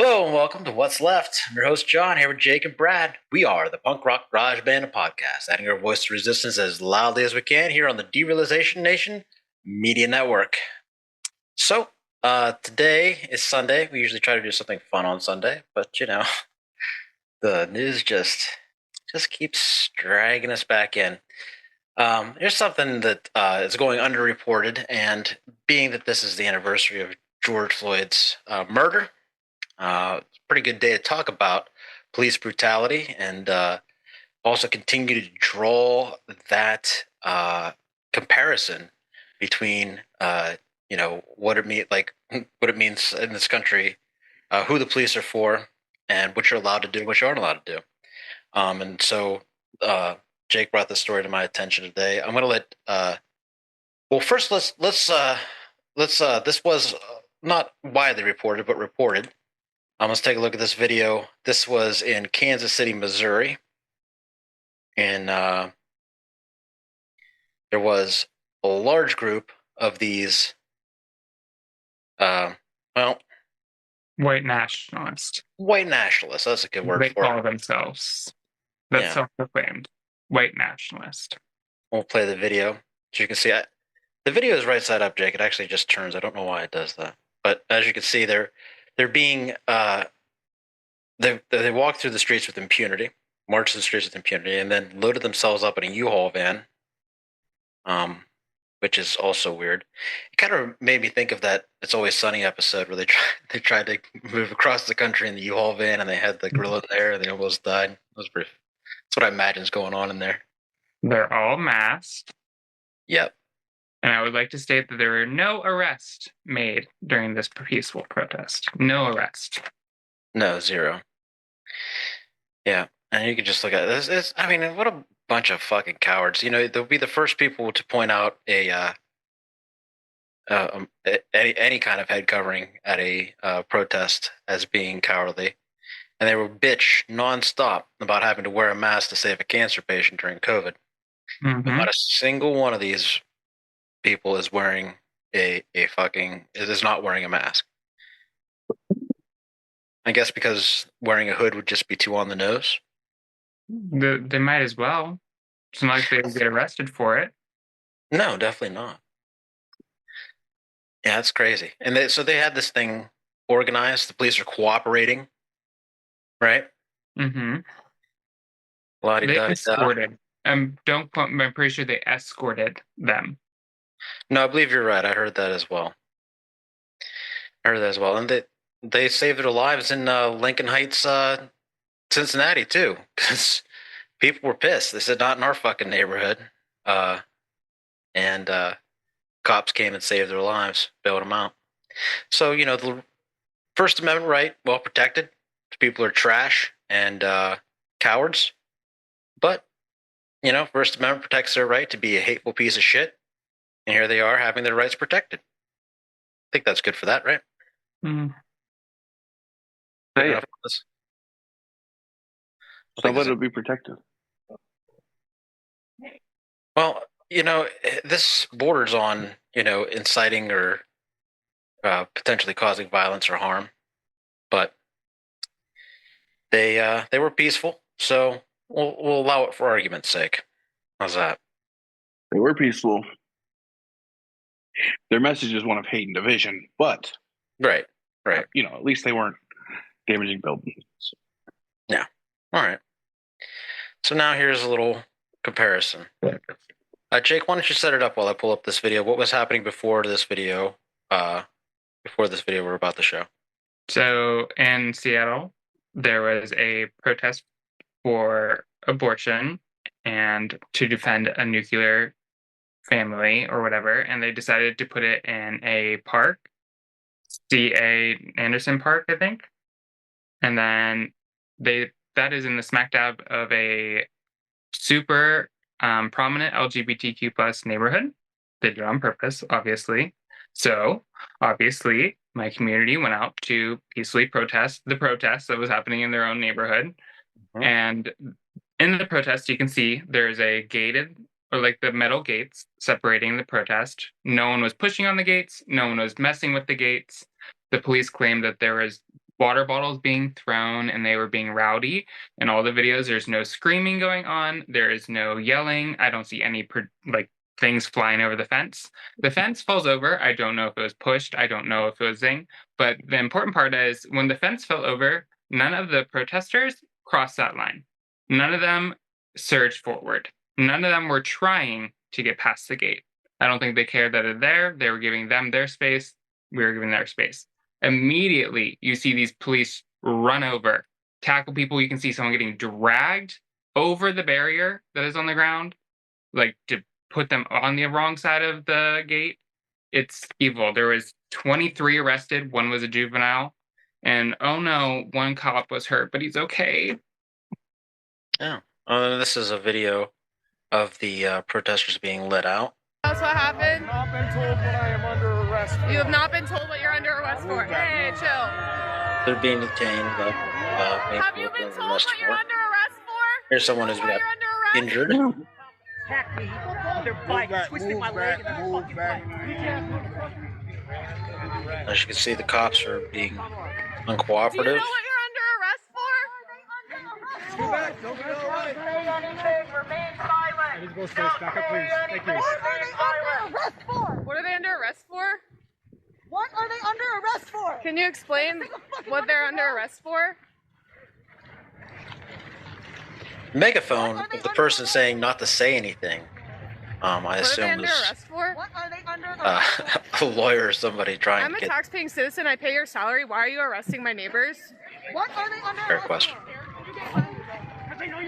Hello and welcome to What's Left. I'm your host John here with Jake and Brad. We are the punk rock garage band and podcast, adding our voice to resistance as loudly as we can here on the Derealization Nation Media Network. So, today is Sunday. We usually try to do something fun on Sunday, but the news just keeps dragging us back in. Here's something that is going underreported, and being that this is the anniversary of George Floyd's murder, it's a pretty good day to talk about police brutality and also continue to draw that comparison between what it means in this country, who the police are for, and what you're allowed to do, what you aren't allowed to do. And so Jake brought this story to my attention today. I'm going to let. Well, first let's this was not widely reported, but reported. Let's take a look at this video. This was in Kansas City, Missouri. And there was a large group of these, white nationalists. White nationalists. That's a good word they for call themselves. That's self-proclaimed. White nationalist. We'll play the video. As you can see, the video is right side up, Jake. It actually just turns. I don't know why it does that. But as you can see, they're being they walked through the streets with impunity, marched through the streets with impunity, and then loaded themselves up in a U-Haul van, which is also weird. It kind of made me think of that It's Always Sunny episode where they tried to move across the country in the U-Haul van, and they had the gorilla there, and they almost died. That's what I imagine is going on in there. They're all masked. Yep. And I would like to state that there were no arrests made during this peaceful protest. No arrest. No, zero. Yeah, and you can just look at this. I mean, what a bunch of fucking cowards. They'll be the first people to point out any kind of head covering at a protest as being cowardly. And they will bitch nonstop about having to wear a mask to save a cancer patient during COVID. Mm-hmm. But not a single one of these people is wearing is not wearing a mask. I guess because wearing a hood would just be too on the nose. They might as well. It's not like they would get arrested for it. No, definitely not. Yeah, that's crazy. And so they had this thing organized. The police are cooperating, right? Mm-hmm. They escorted. I'm pretty sure they escorted them. No, I believe you're right. I heard that as well. And they saved their lives in Lincoln Heights, Cincinnati, too, because people were pissed. They said, not in our fucking neighborhood. And cops came and saved their lives, bailed them out. So, the First Amendment right, well protected. People are trash and cowards. But, First Amendment protects their right to be a hateful piece of shit. And here they are having their rights protected. I think that's good for that, right? Mm. Somebody will be protected. Well, this borders on, inciting or potentially causing violence or harm. But they were peaceful, so we'll allow it for argument's sake. How's that? They were peaceful. Their message is one of hate and division, but right. At least they weren't damaging buildings. Yeah. All right. So now here's a little comparison. Jake, why don't you set it up while I pull up this video? What was happening before this video? We're about to show. So in Seattle, there was a protest for abortion and to defend a nuclear family or whatever, and they decided to put it in a park, C.A. Anderson Park, I think. And then that is in the smack dab of a super prominent LGBTQ plus neighborhood. They did it on purpose, obviously. So obviously my community went out to peacefully protest the protest that was happening in their own neighborhood. Mm-hmm. And in the protest, you can see there's a gated, or like the metal gates separating the protest. No one was pushing on the gates. No one was messing with the gates. The police claimed that there was water bottles being thrown, and they were being rowdy. In all the videos, there's no screaming going on. There is no yelling. I don't see any things flying over the fence. The fence falls over. I don't know if it was pushed. I don't know if it was zing. But the important part is when the fence fell over, none of the protesters crossed that line. None of them surged forward. None of them were trying to get past the gate. I don't think they cared that they're there. They were giving them their space. We were giving their space. Immediately, you see these police run over, tackle people. You can see someone getting dragged over the barrier that is on the ground, to put them on the wrong side of the gate. It's evil. There was 23 arrested. One was a juvenile. And oh no, one cop was hurt, but he's okay. Yeah. This is a video of the protesters being let out. That's what happened. I have not been told what I am under arrest for. You have not been told what you're under arrest for. Hey, chill. They're being detained. Have you been told what you're under arrest for? Here's someone who's got injured. Attack me with their bike, twisting my leg. Move back. As you can see, the cops are being Do you uncooperative. know what you're under arrest for? Go back. Don't get all right. Remain silent. Please go space. Back up, please. Thank you. What are they under arrest for? What are they under arrest for? What are they under arrest for? Can you explain what they're under arrest for? Megaphone of the person saying not to say anything. I What are they assume under was arrest for? What are they under arrest for? a lawyer or somebody trying I'm to a get. tax-paying citizen. I pay your salary. Why are you arresting my neighbors? What are they under Fair arrest question. for?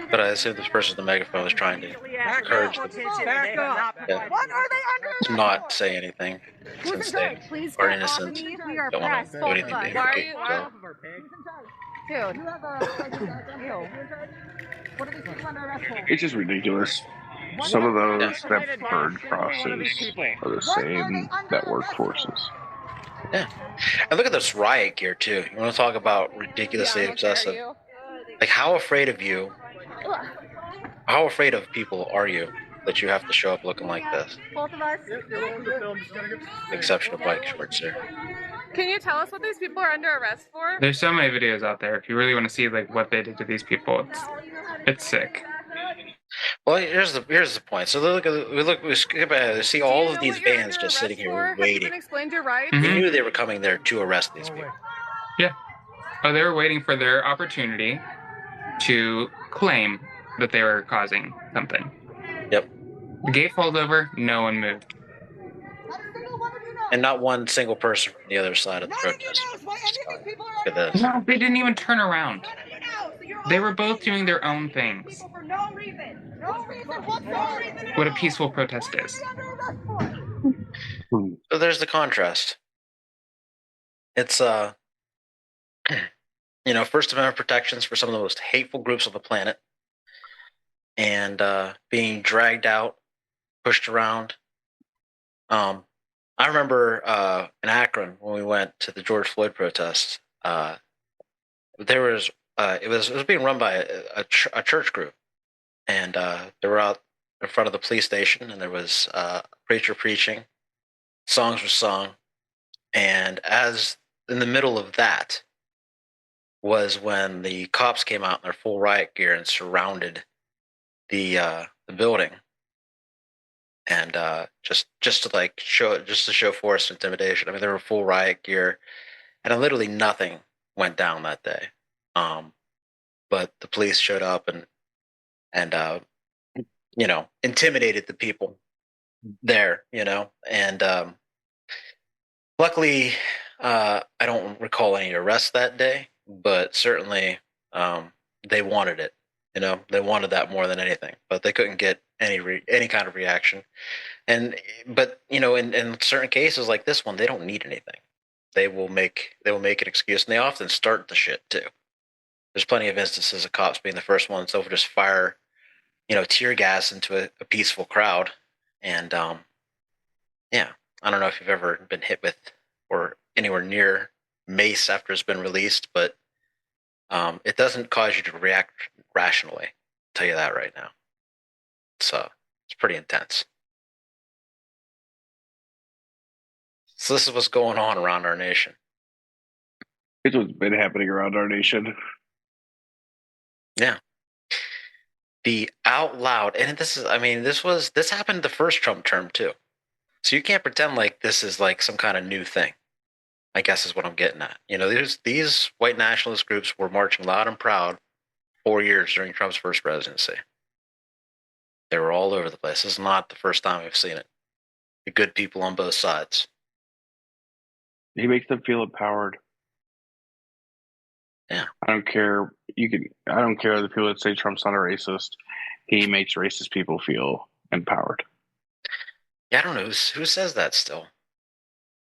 But I assume this person with the megaphone is trying to encourage them Back up. Yeah. What are they under arrest to not say anything since they Please are get off of innocent. me. We are Don't want pressed, to do both of anything us. to Why are implicate. you- So, Dude. You have a What are these people under arrest for? It's just ridiculous. Some of those that bird crosses are the same that workforces. yeah. And look at this riot gear too. You want to talk about ridiculously Yeah, I don't care, obsessive? you. Like, how afraid of people are you that you have to show up looking like this? Both of us. Exception of bike shorts here. Can you tell us what these people are under arrest for? There's so many videos out there. If you really want to see what they did to these people, it's sick. Well, here's the point. So we skip ahead. We see Do all you of know these what you're vans under just sitting arrest here for? Have you waiting. been explained your rights? Mhm. We knew they were coming there to arrest these people. Oh, they were waiting for their opportunity to claim that they were causing something. Yep. The gate falls over, no one moved. And not one single person from the other side of the protest. Look at this. No, they didn't even turn around. They were both doing their own things. For no reason. No reason whatsoever. What a peaceful protest is. So there's the contrast. It's First Amendment protections for some of the most hateful groups on the planet, and being dragged out, pushed around. I remember in Akron when we went to the George Floyd protest. There was it was being run by a church group, and they were out in front of the police station, and there was a preacher preaching, songs were sung, and as in the middle of that was when the cops came out in their full riot gear and surrounded the building, and just to show force and intimidation. I mean, they were full riot gear, and literally nothing went down that day. But the police showed up and intimidated the people there, and luckily I don't recall any arrests that day, but certainly they wanted it. They wanted that more than anything, but they couldn't get any kind of reaction. But in certain cases like this one, they don't need anything. They will make an excuse, and they often start the shit too. There's plenty of instances of cops being the first ones to just fire, tear gas into a peaceful crowd. And I don't know if you've ever been hit with or anywhere near mace after it's been released, but it doesn't cause you to react rationally. I'll tell you that right now. So it's pretty intense. So this is what's going on around our nation. It's what's been happening around our nation. Yeah. The out loud, and this happened the first Trump term too. So you can't pretend like this is like some kind of new thing. I guess is what I'm getting at. These white nationalist groups were marching loud and proud 4 years during Trump's first presidency. They were all over the place. This is not the first time we've seen it. The good people on both sides. He makes them feel empowered. Yeah. I don't care. I don't care the people that say Trump's not a racist. He makes racist people feel empowered. Yeah, I don't know who says that still.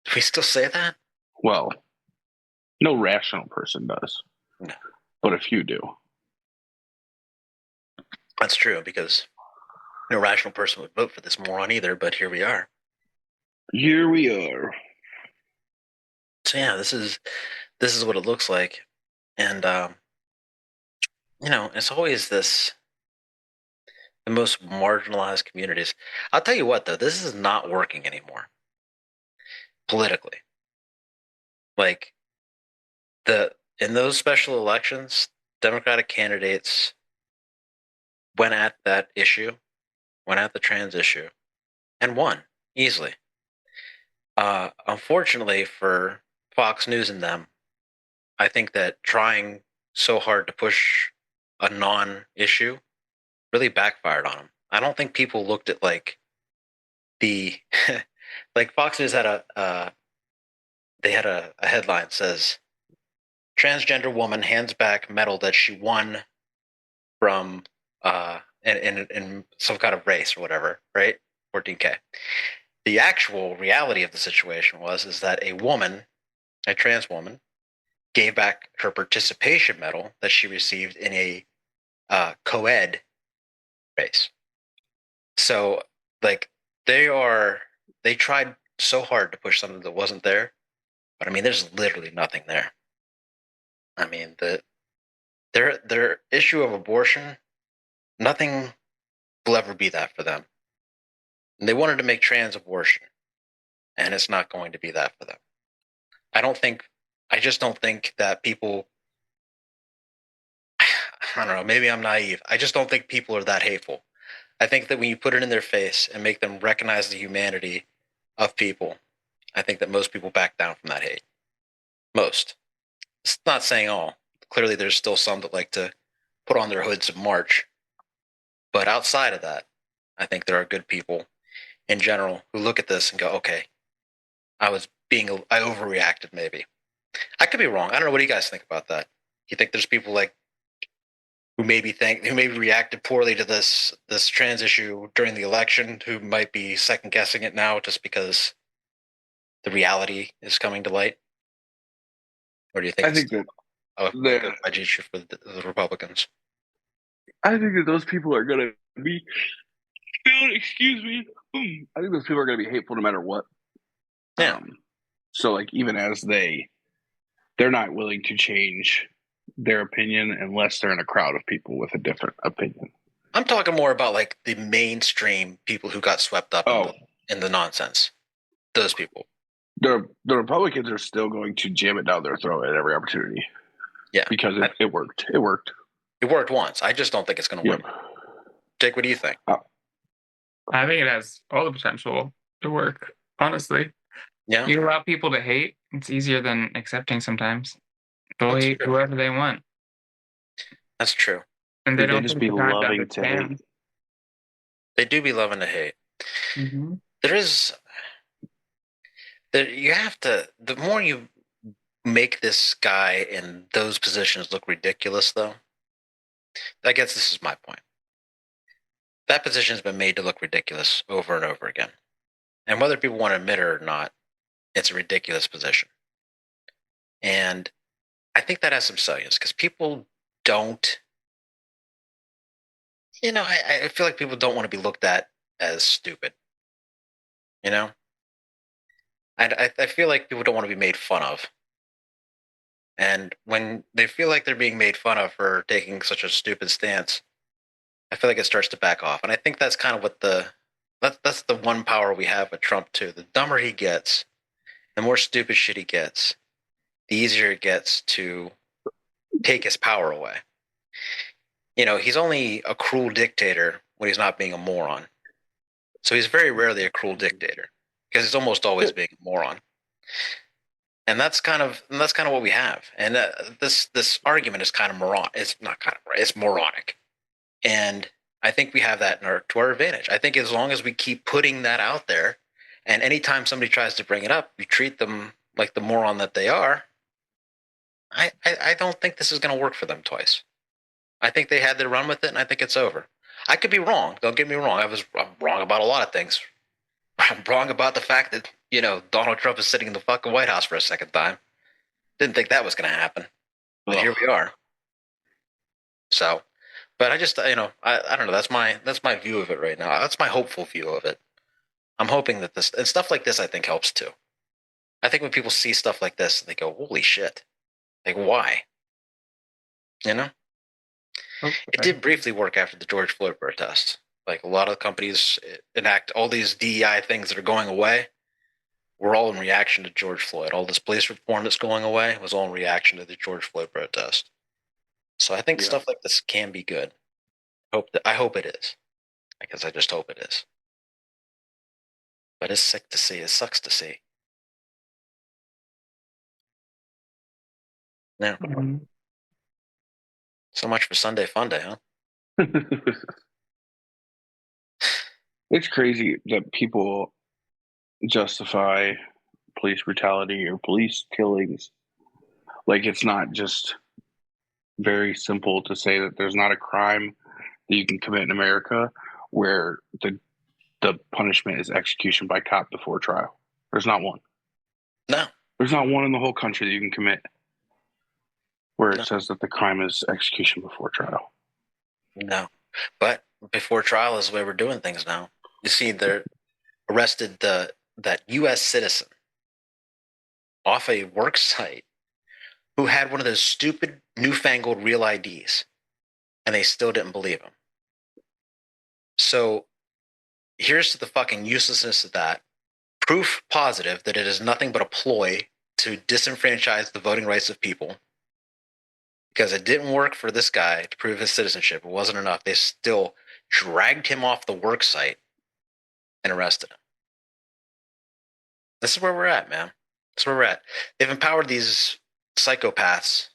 Do we still say that? Well, no rational person does. No. But a few do. That's true, because no rational person would vote for this moron either, but here we are. Here we are. So yeah, this is what it looks like. And it's always the most marginalized communities. I'll tell you what though, this is not working anymore. Politically. Like in those special elections, Democratic candidates went at that issue, went at the trans issue, and won easily. Unfortunately for Fox News and them, I think that trying so hard to push a non-issue really backfired on them. I don't think people looked at like the like Fox News had a headline says transgender woman hands back medal that she won from in some kind of race or whatever, right? 14K. The actual reality of the situation is that a trans woman, gave back her participation medal that she received in a co-ed race. So, like, they tried so hard to push something that wasn't there, but I mean, there's literally nothing there. I mean, their issue of abortion, nothing will ever be that for them. And they wanted to make trans abortion, and it's not going to be that for them. I just don't think that people, I don't know, maybe I'm naive. I just don't think people are that hateful. I think that when you put it in their face and make them recognize the humanity of people, I think that most people back down from that hate. Most. It's not saying all. Clearly, there's still some that like to put on their hoods and march. But outside of that, I think there are good people in general who look at this and go, okay, I overreacted maybe. I could be wrong. I don't know. What do you guys think about that? You think there's people like who maybe reacted poorly to this trans issue during the election, who might be second guessing it now just because the reality is coming to light? Or do you think I think that a issue for the Republicans? I think that those people are going to be. Excuse me. I think those people are going to be hateful no matter what. Yeah. So, like, even as they're not willing to change their opinion unless they're in a crowd of people with a different opinion. I'm talking more about like the mainstream people who got swept up in the nonsense. Those people. The Republicans are still going to jam it down their throat at every opportunity. Yeah. Because it worked. It worked. It worked once. I just don't think it's going to work. Jake, what do you think? I think it has all the potential to work, honestly. Yeah. You allow people to hate, it's easier than accepting sometimes. They'll hate whoever they want. That's true. And they don't just be loving to hate. They do be loving to hate. Mm-hmm. You have to, the more you make this guy in those positions look ridiculous, though, I guess this is my point. That position has been made to look ridiculous over and over again. And whether people want to admit it or not, it's a ridiculous position. And I think that has some salience because people don't, I feel like people don't want to be looked at as stupid. I feel like people don't want to be made fun of. And when they feel like they're being made fun of for taking such a stupid stance, I feel like it starts to back off. And I think that's kind of what that's the one power we have with Trump too. The dumber he gets, the more stupid shit he gets, the easier it gets to take his power away. He's only a cruel dictator when he's not being a moron. So he's very rarely a cruel dictator because he's almost always being a moron. And that's kind of what we have. And this argument is kind of moron. It's not kind of right. It's moronic. And I think we have that to our advantage. I think as long as we keep putting that out there, and anytime somebody tries to bring it up, we treat them like the moron that they are. I don't think this is going to work for them twice. I think they had their run with it, and I think it's over. I could be wrong. Don't get me wrong. I'm wrong about a lot of things. I'm wrong about the fact that, Donald Trump is sitting in the fucking White House for a second time. Didn't think that was going to happen. But here we are. So, but I just, I don't know. That's my view of it right now. That's my hopeful view of it. I'm hoping that this, and stuff like this, I think helps too. I think when people see stuff like this, they go, holy shit. Like, why? Okay. It did briefly work after the George Floyd protest. Like, a lot of companies enact all these DEI things that are going away. We're all in reaction to George Floyd. All this police reform that's going away was all in reaction to the George Floyd protest. So I think stuff like this can be good. I hope it is. I guess I just hope it is. But it's sick to see. It sucks to see. Now, so much for Sunday Fun Day, huh? It's crazy that people justify police brutality or police killings. Like, it's not just very simple to say that there's not a crime that you can commit in America where the punishment is execution by cop before trial. There's not one. No. There's not one in the whole country that you can commit where it says that the crime is execution before trial. No. But before trial is the way we're doing things now. You see, they're arrested that U.S. citizen off a work site who had one of those stupid newfangled real IDs, and they still didn't believe him. So here's to the fucking uselessness of that. Proof positive that it is nothing but a ploy to disenfranchise the voting rights of people. Because it didn't work for this guy to prove his citizenship. It wasn't enough. They still dragged him off the work site and arrested him. This is where we're at, man. This is where we're at. They've empowered these psychopaths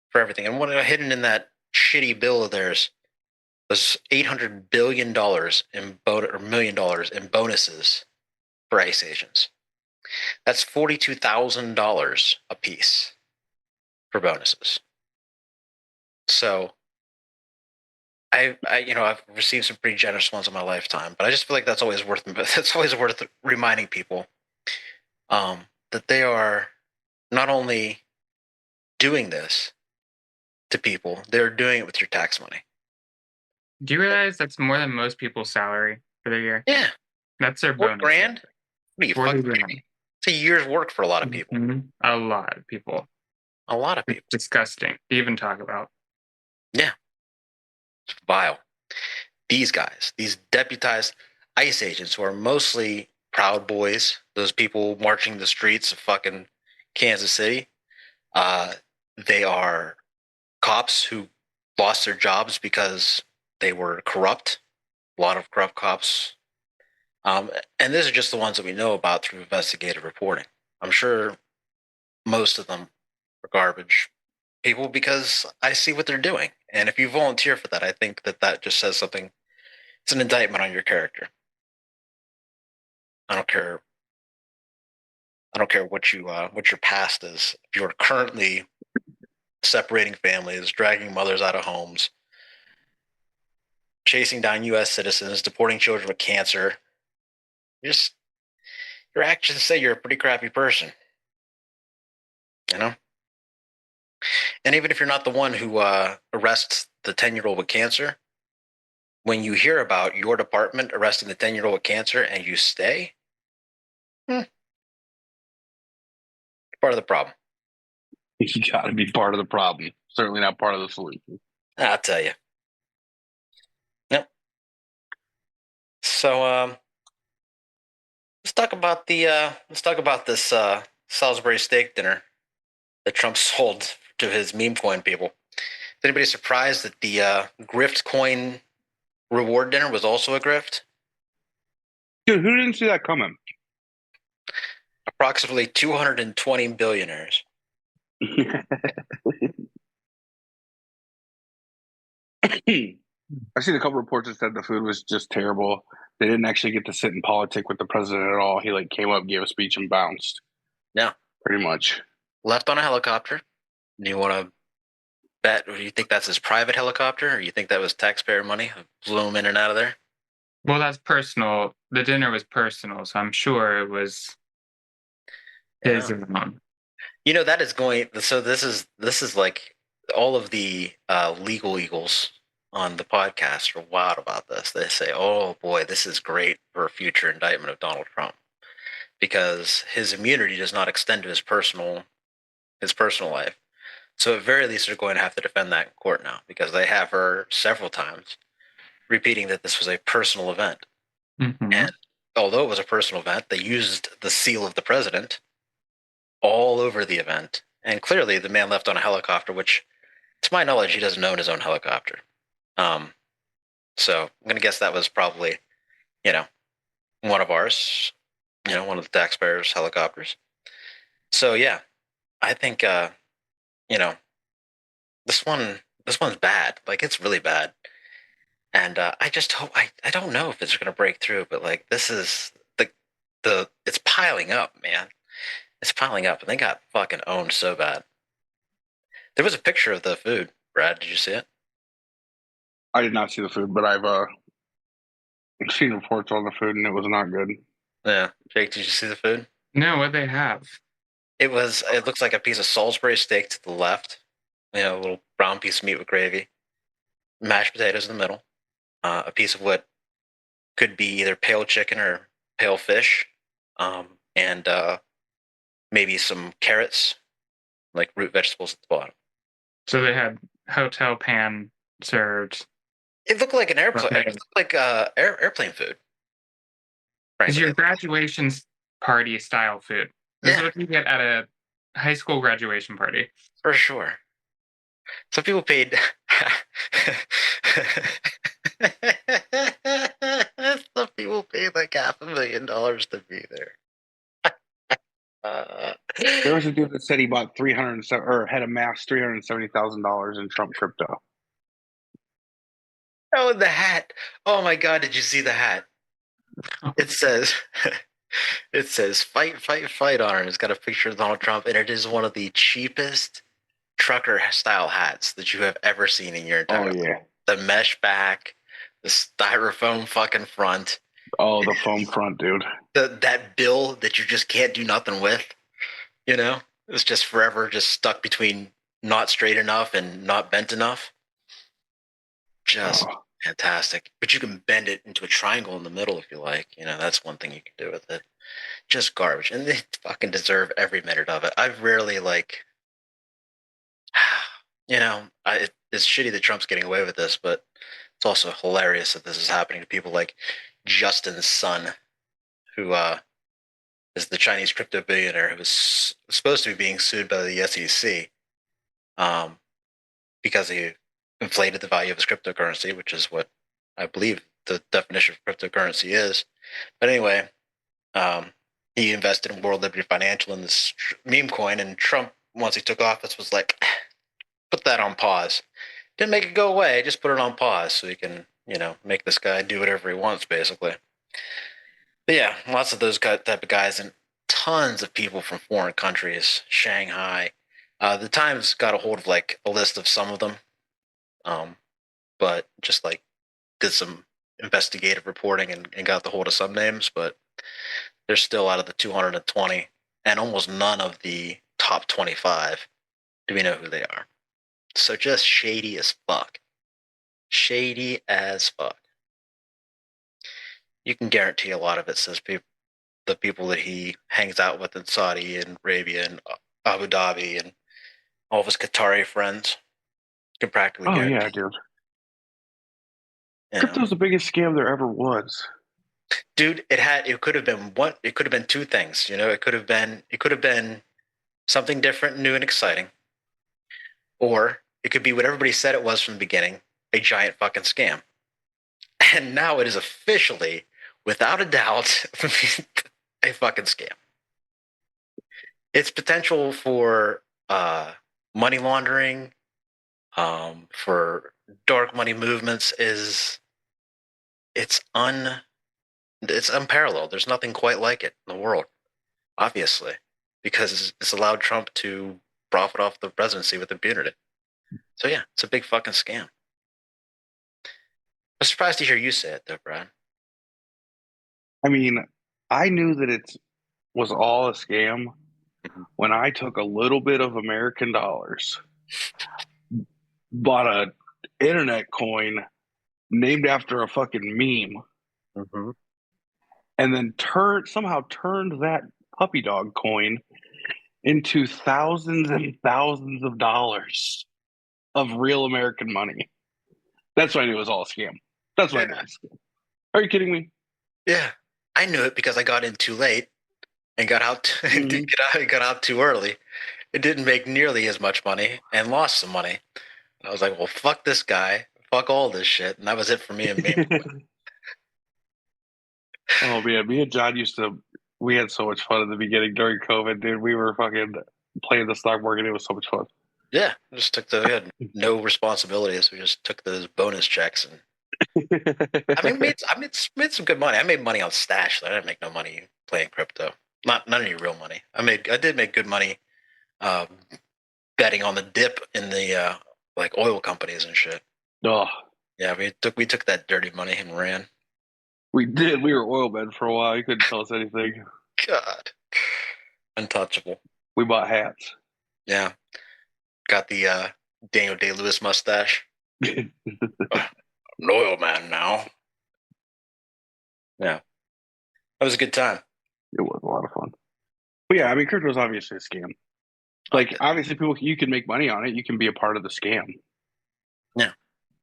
for everything. And what hidden in that shitty bill of theirs was $800 billion in bonuses for ICE agents. That's $42,000 a piece for bonuses. So I've received some pretty generous ones in my lifetime, but I just feel like that's always worth reminding people that they are not only doing this to people, they're doing it with your tax money. Do you realize that's more than most people's salary for the year? Yeah. That's their bonus. $4,000? What are you fucking kidding? It's a year's work for a lot of people. Mm-hmm. A lot of people. A lot of people. It's disgusting to even talk about. Yeah. It's vile. These guys, these deputized ICE agents who are mostly Proud Boys, those people marching the streets of fucking Kansas City, they are cops who lost their jobs because they were corrupt. A lot of corrupt cops. And these are just the ones that we know about through investigative reporting. I'm sure most of them are garbage people because I see what they're doing. And if you volunteer for that, I think that just says something. It's an indictment on your character. I don't care what your past is. If you're currently separating families, dragging mothers out of homes, chasing down U.S. citizens, deporting children with cancer, your actions say you're a pretty crappy person. You know? And even if you're not the one who arrests the 10-year-old with cancer, when you hear about your department arresting the 10-year-old with cancer and you stay, part of the problem. You got to be part of the problem. Certainly not part of the solution. I'll tell you. Yep. So let's talk about this Salisbury steak dinner that Trump sold to his meme coin people. Is anybody surprised that the grift coin reward dinner was also a grift? Dude, who didn't see that coming? Approximately 220 billionaires. I've seen a couple reports that said the food was just terrible. They didn't actually get to sit in politic with the president at all. He like came up, gave a speech, and bounced. Yeah, pretty much. Left on a helicopter. Do you want to bet? Do you think that's his private helicopter, or you think that was taxpayer money? Flew him in and out of there. Well, that's personal. The dinner was personal, so I'm sure it was his own. You know, that is going. So this is like all of the legal eagles on the podcast are wild about this. They say, "Oh boy, this is great for a future indictment of Donald Trump," because his immunity does not extend to his personal life. So at very least, they're going to have to defend that in court now, because they have her several times repeating that this was a personal event. Mm-hmm. And although it was a personal event, they used the seal of the president all over the event. And clearly the man left on a helicopter, which, to my knowledge, he doesn't own his own helicopter. So I'm going to guess that was probably, one of ours, one of the taxpayers' helicopters. So yeah, I think, this one's bad. Like, it's really bad. And I just hope, I don't know if it's going to break through, but like, this is it's piling up, man. It's piling up, and they got fucking owned so bad. There was a picture of the food. Brad, did you see it? I did not see the food, but I've seen reports on the food, and it was not good. Yeah. Jake, did you see the food? No, what they have? It looks like a piece of Salisbury steak to the left, a little brown piece of meat with gravy, mashed potatoes in the middle, a piece of what could be either pale chicken or pale fish, and maybe some carrots, like root vegetables at the bottom. So they had hotel pan served. It looked like an airplane. It looked like airplane food. It's your graduation party style food. This is what you get at a high school graduation party. For sure. Some people paid. Some people paid like $500,000 to be there. There was a dude that said he bought had amassed $370,000 in Trump crypto. Oh, the hat! Oh my God! Did you see the hat? It says, "Fight, fight, fight" on it. It's got a picture of Donald Trump, and it is one of the cheapest trucker style hats that you have ever seen in your entire life. Yeah. The mesh back, the styrofoam fucking front. Oh, the foam front, dude. That bill that you just can't do nothing with, it's just forever just stuck between not straight enough and not bent enough. Just fantastic. But you can bend it into a triangle in the middle if you like. That's one thing you can do with it. Just garbage. And they fucking deserve every minute of it. I've rarely it's shitty that Trump's getting away with this, but it's also hilarious that this is happening to people like Justin Sun, who is the Chinese crypto billionaire who was supposed to be being sued by the SEC because he inflated the value of his cryptocurrency, which is what I believe the definition of cryptocurrency is. But anyway, he invested in World Liberty Financial in this meme coin, and Trump, once he took office, was like, put that on pause. Didn't make it go away, just put it on pause so he can, make this guy do whatever he wants, basically. But yeah, lots of those type of guys, and tons of people from foreign countries, Shanghai. The Times got a hold of like a list of some of them, but just like did some investigative reporting and got the hold of some names, but they're still out of the 220, and almost none of the top 25 do we know who they are. So just shady as fuck. Shady as fuck. You can guarantee a lot of it says the people that he hangs out with in Saudi and Arabia and Abu Dhabi and all of his Qatari friends can practically guarantee. Oh, yeah, dude. Crypto's the biggest scam there ever was. Dude, it could have been it could have been two things. It could have been something different, new, and exciting, or it could be what everybody said it was from the beginning, a giant fucking scam. And now it is officially, without a doubt, a fucking scam. Its potential for money laundering, for dark money movements it's unparalleled. There's nothing quite like it in the world, obviously, because it's allowed Trump to profit off the presidency with impunity. So yeah, it's a big fucking scam. I'm surprised to hear you say it, though, Brad. I mean, I knew that it was all a scam when I took a little bit of American dollars, bought a internet coin named after a fucking meme, and then somehow turned that puppy dog coin into thousands and thousands of dollars of real American money. That's why I knew it was all a scam. That's why I knew it was a scam. Are you kidding me? Yeah, I knew it because I got in too late and got out got out too early. It didn't make nearly as much money and lost some money. And I was like, well, fuck this guy. Fuck all this shit. And that was it for me and me. Oh man, me and John we had so much fun in the beginning during COVID, dude. We were fucking playing the stock market. It was so much fun. Yeah, we had no responsibilities. We just took those bonus checks and I made some good money. I made money on stash. I didn't make no money playing crypto. Not any real money. I did make good money betting on the dip in the like oil companies and shit. Oh yeah, we took that dirty money and ran. We did. We were oil men for a while. You couldn't tell us anything. God, untouchable. We bought hats. Yeah, got the Daniel Day-Lewis mustache. An oil man now. Yeah, that was a good time. It was a lot of fun. But yeah, I mean, crypto is obviously a scam. Like, obviously, you can make money on it. You can be a part of the scam. Yeah.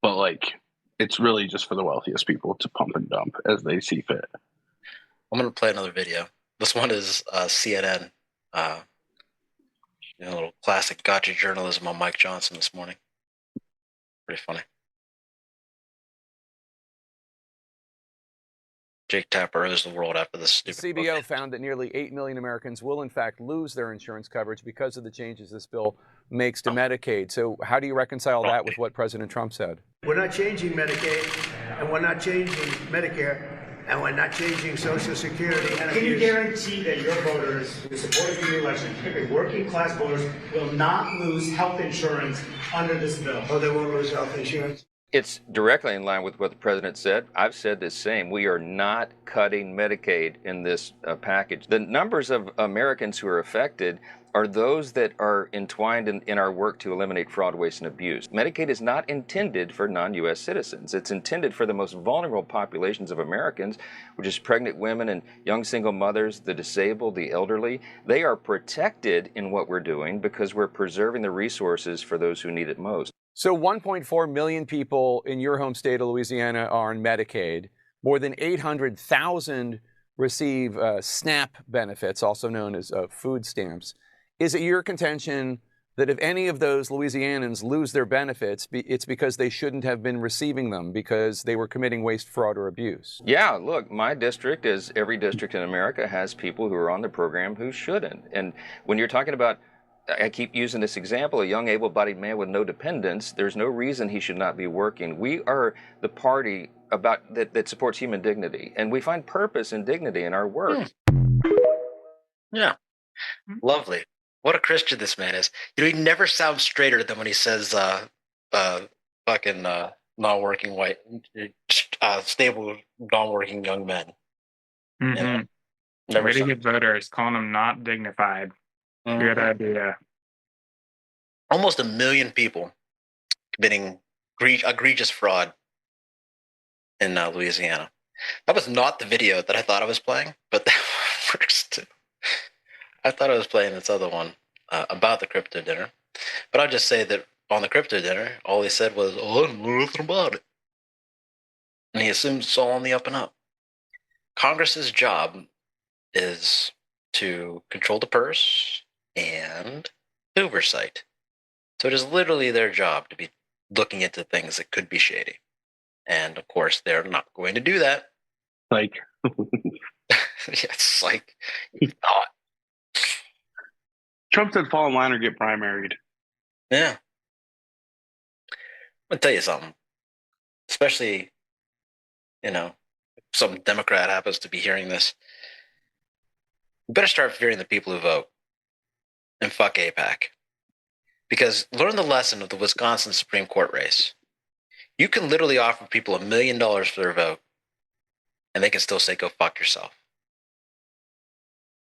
But, like, it's really just for the wealthiest people to pump and dump as they see fit. I'm going to play another video. This one is CNN. A little classic gotcha journalism on Mike Johnson this morning. Pretty funny. Jake Tapper owes the world after this stupid The CBO found that nearly 8 million Americans will, in fact, lose their insurance coverage because of the changes this bill makes to Medicaid. So how do you reconcile that with what President Trump said? We're not changing Medicaid, and we're not changing Medicare, and we're not changing Social Security. And can you guarantee that your voters who supported you in the election, particularly working class voters, will not lose health insurance under this bill? Oh, they won't lose health insurance? It's directly in line with what the president said. I've said the same. We are not cutting Medicaid in this package. The numbers of Americans who are affected are those that are entwined in our work to eliminate fraud, waste, and abuse. Medicaid is not intended for non-U.S. citizens. It's intended for the most vulnerable populations of Americans, which is pregnant women and young single mothers, the disabled, the elderly. They are protected in what we're doing because we're preserving the resources for those who need it most. So 1.4 million people in your home state of Louisiana are on Medicaid. More than 800,000 receive SNAP benefits, also known as food stamps. Is it your contention that if any of those Louisianans lose their benefits, it's because they shouldn't have been receiving them because they were committing waste, fraud, or abuse? Yeah, look, my district, as every district in America, has people who are on the program who shouldn't. And when you're talking about, I keep using this example, a young able-bodied man with no dependents, there's no reason he should not be working. We are the party that supports human dignity, and we find purpose and dignity in our work. Yeah, lovely. What a Christian this man is. He never sounds straighter than when he says fucking non-working white, stable non-working young men. Mm-hmm. Never Way to get voters, calling them not dignified. Good idea. Almost 1 million people committing egregious fraud in Louisiana. That was not the video that I thought I was playing, but that works too. I thought I was playing this other one about the crypto dinner. But I'll just say that on the crypto dinner, all he said was, oh, I don't know nothing about it. And he assumes it's all on the up and up. Congress's job is to control the purse and oversight. So it is literally their job to be looking into things that could be shady. And of course, they're not going to do that. Like, It's like you thought. Trump said fall in line or get primaried. Yeah. I'm going to tell you something. Especially, some Democrat happens to be hearing this. You better start fearing the people who vote. And fuck AIPAC. Because learn the lesson of the Wisconsin Supreme Court race. You can literally offer people $1 million for their vote, and they can still say, go fuck yourself.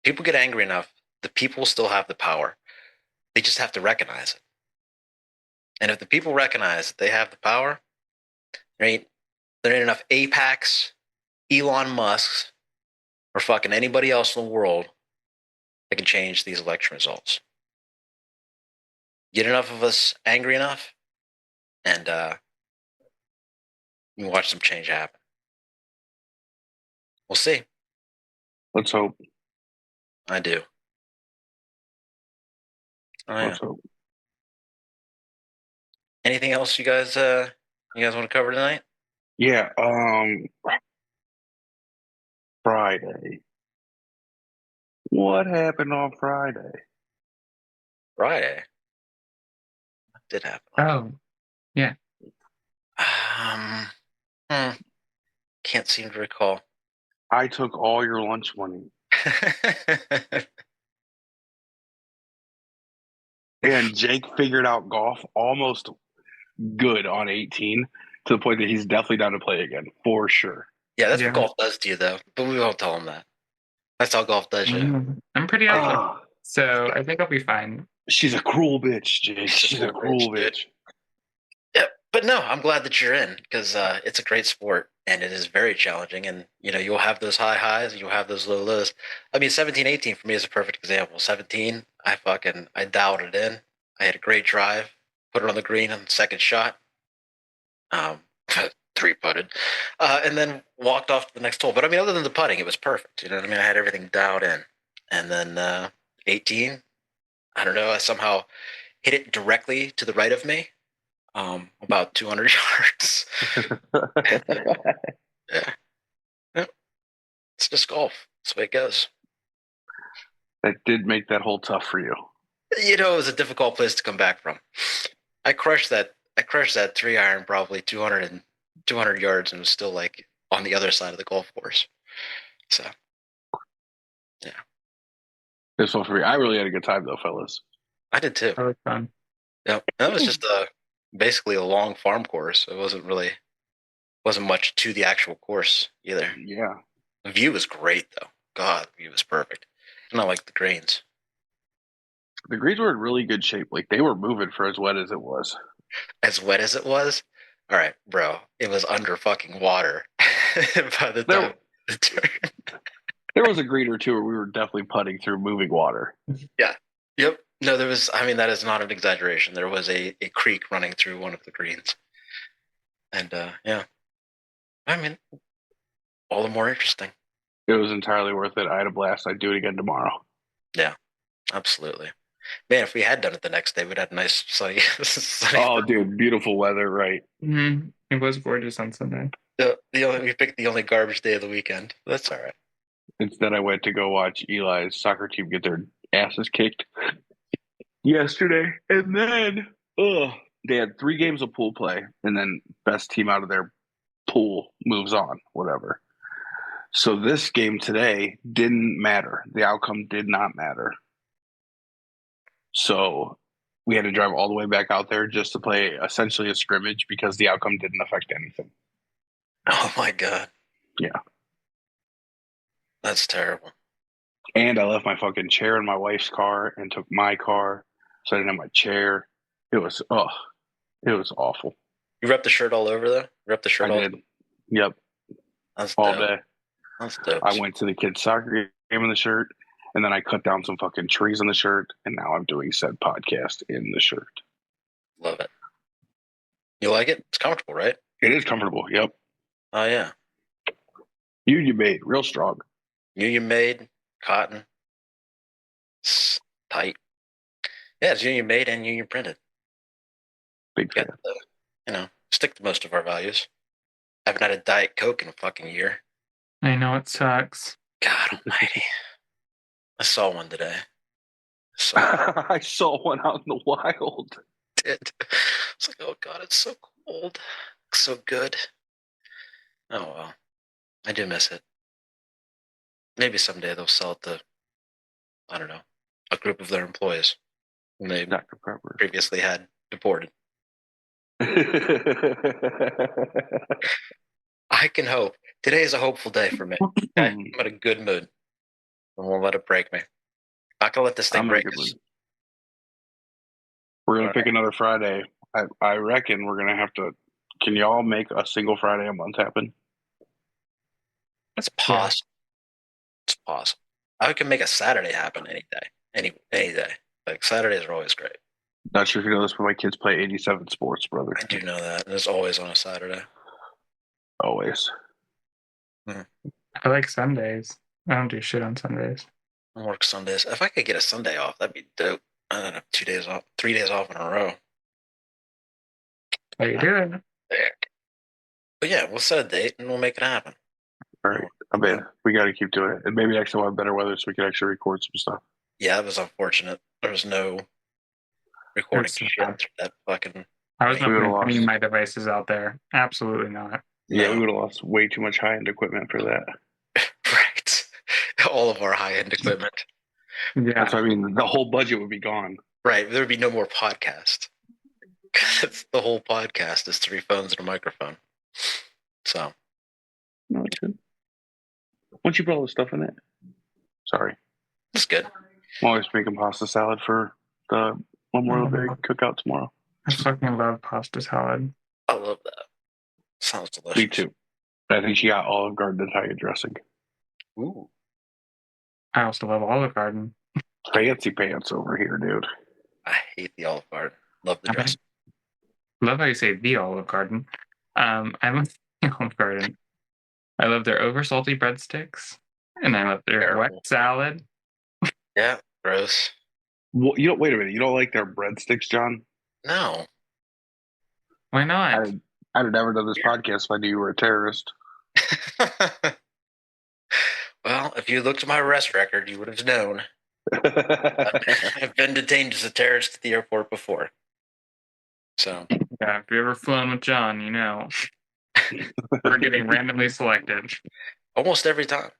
People get angry enough, the people still have the power. They just have to recognize it. And if the people recognize that they have the power, there ain't enough AIPACs, Elon Musks, or fucking anybody else in the world that can change these election results. Get enough of us angry enough, and you can watch some change happen. We'll see. Let's hope. I do. Oh, yeah. Let's hope. Anything else you guys want to cover tonight? Yeah. Friday. What happened on Friday? Friday. What did happen? Oh, yeah. Can't seem to recall. I took all your lunch money. And Jake figured out golf almost good on 18 to the point that he's definitely down to play again, for sure. Yeah, that's what golf does to you, though. But we won't tell him that. That's how golf does you. I'm pretty out, so I think I'll be fine. She's a cruel bitch, Jake. She's a cruel bitch. Yeah, but no, I'm glad that you're in because it's a great sport and it is very challenging. And, you'll have those high highs and you'll have those low lows. I mean, 17, 18 for me is a perfect example. 17, I dialed it in. I had a great drive, put it on the green on the second shot. 3-putted, and then walked off to the next hole. But I mean, other than the putting, it was perfect. You know what I mean? I had everything dialed in. And then 18, I don't know, I somehow hit it directly to the right of me, about 200 yards. Yeah. It's just golf. That's the way it goes. That did make that hole tough for you. It was a difficult place to come back from. I crushed that 3-iron probably 200 yards and was still like on the other side of the golf course. So, yeah. This one for me. I really had a good time though, fellas. I did too. That was fun. Yeah, that was just basically a long farm course. It wasn't much to the actual course either. Yeah. The view was great though. God, the view was perfect. And I like the greens. The greens were in really good shape. Like they were moving for as wet as it was. As wet as it was? All right, bro. It was under fucking water by the time the turn. There was a green or two where we were definitely putting through moving water. Yeah. Yep. No, there was, that is not an exaggeration. There was a creek running through one of the greens. And, yeah. I mean, all the more interesting. It was entirely worth it. I had a blast. I'd do it again tomorrow. Yeah, absolutely. Man, if we had done it the next day, we'd had nice sunny. Oh, dude, beautiful weather, right? Mm-hmm. It was gorgeous on Sunday. We picked the only garbage day of the weekend. That's all right. Instead, I went to go watch Eli's soccer team get their asses kicked yesterday. And then, they had 3 games of pool play. And then best team out of their pool moves on, whatever. So this game today didn't matter. The outcome did not matter. So we had to drive all the way back out there just to play essentially a scrimmage because the outcome didn't affect anything. Oh, my God. Yeah. That's terrible. And I left my fucking chair in my wife's car and took my car, so I didn't have my chair. It was awful. You repped the shirt all over though? Repped the shirt I did. Yep. That's all dope. day. That's dope. I went to the kids' soccer game in the shirt, and then I cut down some fucking trees in the shirt, and now I'm doing said podcast in the shirt. Love it. You like it? It's comfortable, right? It is comfortable. Yep. Oh yeah. Union made, real strong. Union made, cotton, it's tight. Yeah, it's union made and union printed. Big fan. Stick to most of our values. I haven't had a Diet Coke in a fucking year. I know it sucks. God almighty. I saw one today. I saw one out in the wild. It's like, oh God, it's so cold. It's so good. Oh well. I do miss it. Maybe someday they'll sell it to, I don't know, a group of their employees whom they Dr. Pepper. previously had deported. I can hope. Today is a hopeful day for me. Okay? I'm in a good mood. I won't let it break me. Not gonna let this thing break us. We're gonna pick another Friday. I reckon we're gonna have to. Can y'all make a single Friday a month happen? It's possible. It's possible. I can make a Saturday happen any day. Any day. Like Saturdays are always great. Not sure if you know this, but my kids play 87 sports, brother. I do know that. It's always on a Saturday. Always. I like Sundays. I don't do shit on Sundays. I work Sundays. If I could get a Sunday off, that'd be dope. I don't have 2 days off, 3 days off in a row. How you doing? But yeah, we'll set a date and we'll make it happen. All right. I mean, we got to keep doing it. And maybe next time we'll have better weather so we can actually record some stuff. Yeah, it was unfortunate. There was no recording shit. That fucking. I was not putting my devices out there. Absolutely not. Yeah, we would have lost way too much high-end equipment for that. Right. All of our high-end equipment. Yeah. That's what I mean. The whole budget would be gone. Right. There would be no more podcast. The whole podcast is 3 phones and a microphone. So. No, it's good. Once you put all the stuff in it. Sorry. It's good. I'm always making pasta salad for the Memorial Day cookout tomorrow. I fucking love pasta salad. I love that. Sounds delicious. Me too. I think she got Olive Garden Italian dressing. Ooh. I also love Olive Garden. Fancy pants over here, dude. I hate the Olive Garden. Love the dressing. Love how you say the Olive Garden. I love the Olive Garden. I love their over salty breadsticks, and I love their wet salad. Yeah, gross. Well, wait a minute. You don't like their breadsticks, John? No. Why not? I'd have never done this podcast if I knew you were a terrorist. Well, if you looked at my arrest record, you would have known. I've been detained as a terrorist at the airport before. So. Yeah, if you've ever flown with John, you know. We're getting randomly selected. Almost every time.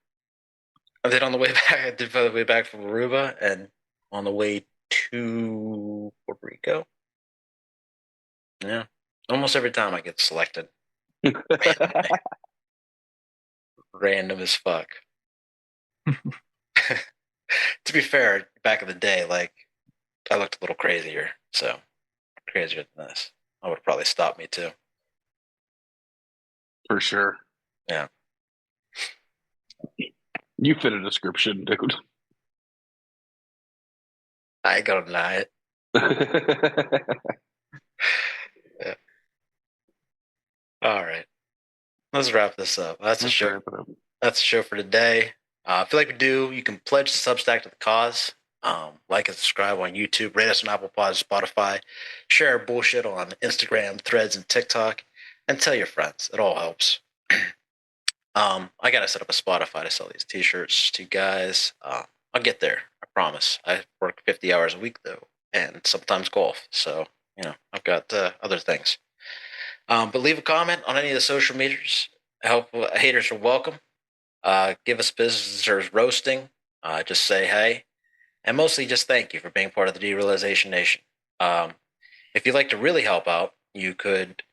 I did on the way back. I did on the way back from Aruba and on the way to Puerto Rico. Yeah. Almost every time I get selected. Random as fuck. To be fair, back in the day, like, I looked a little crazier. So, crazier than this. I would have probably stopped me too. For sure. Yeah. You fit a description, dude. I ain't gonna deny it. Yeah. All right. Let's wrap this up. That's a show. That's a show for today. I feel like we do. You can pledge the Substack to the cause. Like and subscribe on YouTube. Rate us on Apple Podcasts, Spotify. Share our bullshit on Instagram, Threads, and TikTok. And tell your friends. It all helps. I gotta set up a Spotify to sell these t-shirts to you guys. I'll get there. I promise. I work 50 hours a week though, and sometimes golf. So, I've got other things. But leave a comment on any of the social medias. Haters are welcome. Give us visitors roasting. Just say hey. And mostly just thank you for being part of the Derealization Nation. If you'd like to really help out, you could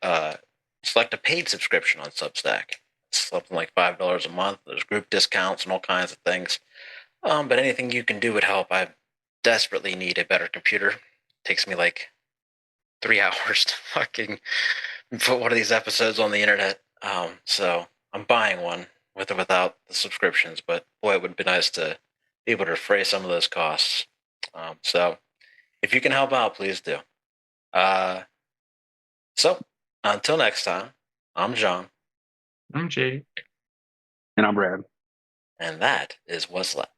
select a paid subscription on Substack. It's something like $5 a month. There's group discounts and all kinds of things. But anything you can do would help. I desperately need a better computer. It takes me like 3 hours to fucking put one of these episodes on the internet. So I'm buying one with or without the subscriptions. But boy, it would be nice to be able to defray some of those costs. So if you can help out, please do. So until next time, I'm John. I'm Jake. And I'm Brad. And that is what's left.